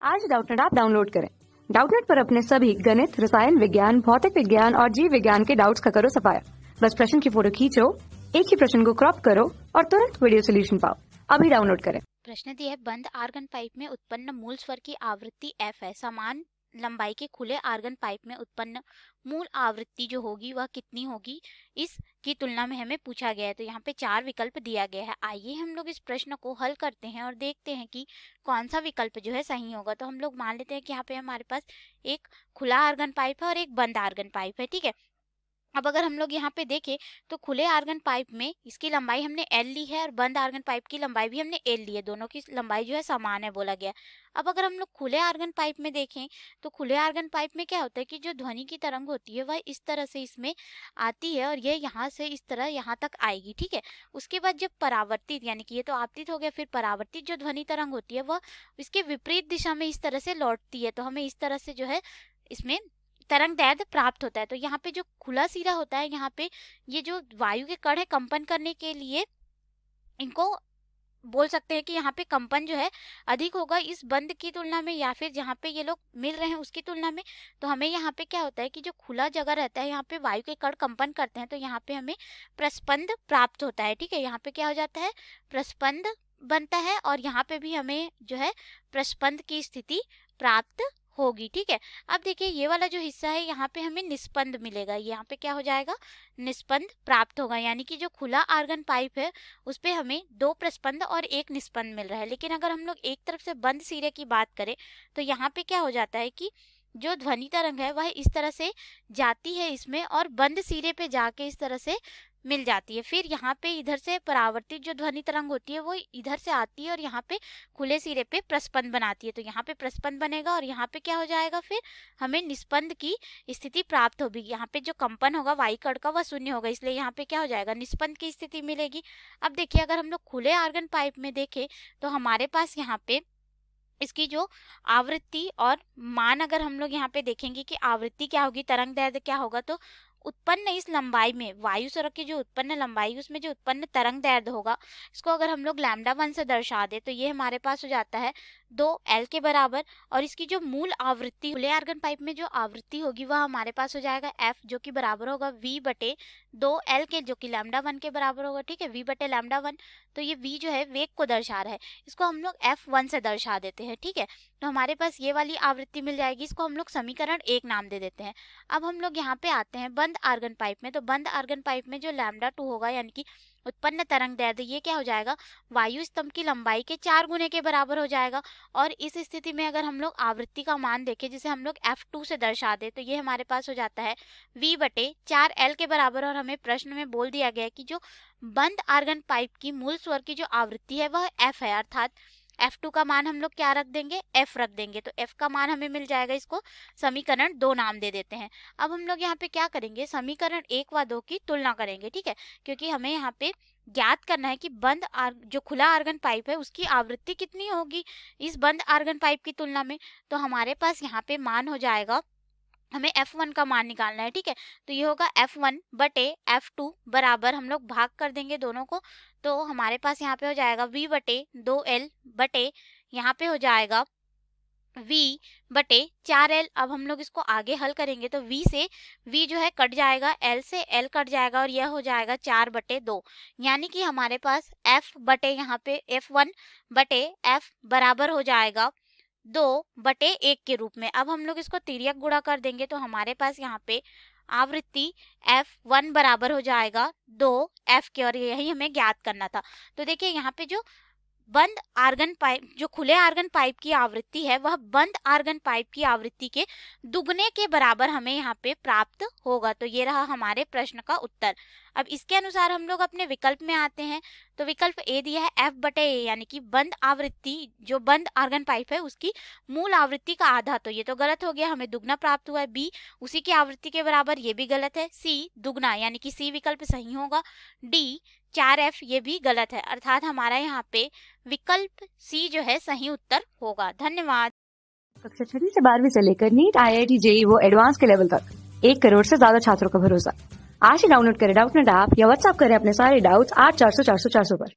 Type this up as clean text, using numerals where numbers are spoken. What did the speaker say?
आज Doubtnut app download करें। Doubtnut पर अपने सभी गणित, रसायन विज्ञान, भौतिक विज्ञान और जीव विज्ञान के डाउट्स का करो सफाया। बस प्रश्न की फोटो खींचो, एक ही प्रश्न को क्रॉप करो और तुरंत वीडियो सोल्यूशन पाओ। अभी डाउनलोड करें। प्रश्न दिया है, बंद आर्गन पाइप में उत्पन्न मूल स्वर की आवृत्ति f है। समान लंबाई के खुले आर्गन पाइप में उत्पन्न मूल आवृत्ति जो होगी वह कितनी होगी, इसकी तुलना में हमें पूछा गया है। तो यहाँ पे 4 विकल्प दिया गया है। आइए हम लोग इस प्रश्न को हल करते हैं और देखते हैं कि कौन सा विकल्प जो है सही होगा। तो हम लोग मान लेते हैं कि यहाँ पे हमारे पास एक खुला आर्गन पाइप है और एक बंद आर्गन पाइप है, ठीक है। अब अगर हम लोग यहाँ पे देखें तो खुले आर्गन पाइप में इसकी लंबाई हमने L ली है और बंद आर्गन पाइप की लंबाई भी हमने L ली है। दोनों की लंबाई जो है समान है बोला गया। अब अगर हम लोग खुले आर्गन पाइप में देखें तो खुले आर्गन पाइप में क्या होता है कि जो ध्वनि की तरंग होती है वह इस तरह से इसमें आती है और ये यहाँ से इस तरह यहाँ तक आएगी, ठीक है। उसके बाद जब परावर्तित, यानी कि ये तो आपतित हो गया, फिर परावर्तित जो ध्वनि तरंग होती है वह इसके विपरीत दिशा में इस तरह से लौटती है। तो हमें इस तरह से जो है इसमें तरंग दैर्ध्य प्राप्त होता है। तो यहाँ पे जो खुला सिरा होता है, यहाँ पे ये जो वायु के कण है कंपन करने के लिए इनको बोल सकते हैं कि यहाँ पे कंपन जो है अधिक होगा इस बंद की तुलना में, या फिर जहाँ पे ये लोग मिल रहे हैं उसकी तुलना में। तो हमें यहाँ पे क्या होता है कि जो खुला जगह रहता है यहाँ पे वायु के कण कंपन करते हैं, तो यहाँ पे हमें प्रस्पंद प्राप्त होता है, ठीक है। यहाँ पे क्या हो जाता है, प्रस्पंद बनता है और यहाँ पे भी हमें जो है प्रस्पंद की स्थिति प्राप्त होगी, ठीक है। अब देखिए ये वाला जो हिस्सा है यहाँ पे हमें निस्पंद मिलेगा। यहाँ पे क्या हो जाएगा, निस्पंद प्राप्त होगा, यानी कि जो खुला आर्गन पाइप है उस पे हमें 2 प्रस्पंद और 1 निस्पंद मिल रहा है। लेकिन अगर हम लोग एक तरफ से बंद सिरे की बात करें तो यहाँ पे क्या हो जाता है कि जो ध्वनि तरंग है वह इस तरह से जाती है इसमें और बंद सिरे पे जाके इस तरह से मिल जाती है। फिर यहाँ पे इधर से परावर्तित जो ध्वनि तरंग होती है वो इधर से आती है और यहाँ पे खुले सिरे पे प्रस्पंद बनाती है। तो यहाँ पे प्रस्पंद बनेगा और यहाँ पे क्या हो जाएगा, फिर हमें निस्पंद की स्थिति प्राप्त होगी। यहाँ पे जो कंपन होगा वायु कण का वह शून्य होगा, इसलिए यहाँ पे क्या हो जाएगा, निस्पंद की स्थिति मिलेगी। अब देखिए अगर हम लोग खुले आर्गन पाइप में देखें तो हमारे पास यहाँ पे इसकी जो आवृत्ति और मान, अगर हम लोग यहाँ पे देखेंगे कि आवृत्ति क्या होगी, तरंग दैर्ध्य क्या होगा, तो उत्पन्न इस लंबाई में वायु सड़क की जो उत्पन्न लंबाई उसमें जो उत्पन्न तरंग दैर्ध्य होगा, इसको अगर हम लोग λ1 से दर्शा दे तो ये हमारे पास हो जाता है 2L के बराबर। और इसकी जो मूल आवृत्ति खुले आर्गन पाइप में जो आवृत्ति होगी वह हमारे पास हो जाएगा F, जो कि बराबर होगा V/2L के, जो कि λ1 के बराबर होगा, ठीक है, V/λ1। तो ये V जो है वेग को दर्शा रहा है, इसको हम लोग F1 से दर्शा देते हैं, ठीक है। तो हमारे पास ये वाली आवृत्ति मिल जाएगी, इसको हम लोग समीकरण 1 नाम दे देते हैं। अब हम लोग यहाँ पे आते हैं बंद आर्गन पाइप में। तो बंद आर्गन पाइप में जो λ2 होगा, यानी कि उत्पन्न तरंग दैर्ध्य, ये क्या हो जाएगा, वायु स्तंभ की लंबाई के 4 गुने के बराबर हो जाएगा। और इस स्थिति में अगर हम लोग आवृत्ति का मान देखें जिसे हम लोग F2 से दर्शा दे तो ये हमारे पास हो जाता है V/4L के बराबर। और हमें प्रश्न में बोल दिया गया है कि जो बंद आर्गन पाइप की मूल स्वर की जो आवृत्ति है वह F है, अर्थात F2 का मान हम लोग क्या रख देंगे, F रख देंगे। तो F का मान हमें मिल जाएगा, इसको समीकरण 2 नाम दे देते हैं। अब हम लोग यहाँ पे क्या करेंगे, समीकरण 1 व 2 की तुलना करेंगे, ठीक है, क्योंकि हमें यहाँ पे ज्ञात करना है कि जो खुला आर्गन पाइप है उसकी आवृत्ति कितनी होगी इस बंद आर्गन पाइप की तुलना में। तो हमारे पास यहाँ पे मान हो जाएगा, हमें F1 का मान निकालना है, ठीक है। तो ये होगा F1/F2 बराबर, हम लोग भाग कर देंगे दोनों को। तो हमारे पास यहाँ पे हो जाएगा V/2L बटे यहाँ पे हो जाएगा V/4L। अब हम लोग इसको आगे हल करेंगे तो V से V जो है कट जाएगा, L से L कट जाएगा और यह हो जाएगा 4/2, यानी कि हमारे पास F बटे यहाँ पे F1/F बराबर हो जाएगा 2/1 के रूप में। अब हम लोग इसको तिर्यक गुणा कर देंगे तो हमारे पास यहाँ पे आवृत्ति F1 बराबर हो जाएगा 2F के, और यही हमें ज्ञात करना था। तो देखिए यहाँ पे जो बंद आर्गन पाइप, जो खुले आर्गन पाइप की आवृत्ति है वह बंद आर्गन पाइप की आवृत्ति के दुगने के बराबर हमें यहाँ पे प्राप्त होगा। तो ये रहा हमारे प्रश्न का उत्तर। अब इसके अनुसार हम लोग अपने विकल्प में आते हैं। तो विकल्प ए दिया है F/A, यानी कि बंद आवृत्ति, जो बंद आर्गन पाइप है उसकी मूल आवृत्ति का आधा। तो ये तो गलत हो गया, हमें दुगना प्राप्त हुआ है। बी उसी की आवृत्ति के बराबर, ये भी गलत है। सी दुगना, यानी कि सी विकल्प सही होगा। डी 4F, ये भी गलत है, अर्थात हमारा यहाँ पे विकल्प सी जो है सही उत्तर होगा। धन्यवाद। कक्षा 6 से 12वीं से लेकर नीट, IIT, JEE वो एडवांस के लेवल तक 1 करोड़ से ज्यादा छात्रों का भरोसा। आज ही डाउनलोड करें डाउटनेट ऐप या व्हाट्सएप करें अपने सारे डाउट्स 8400 400 400 पर।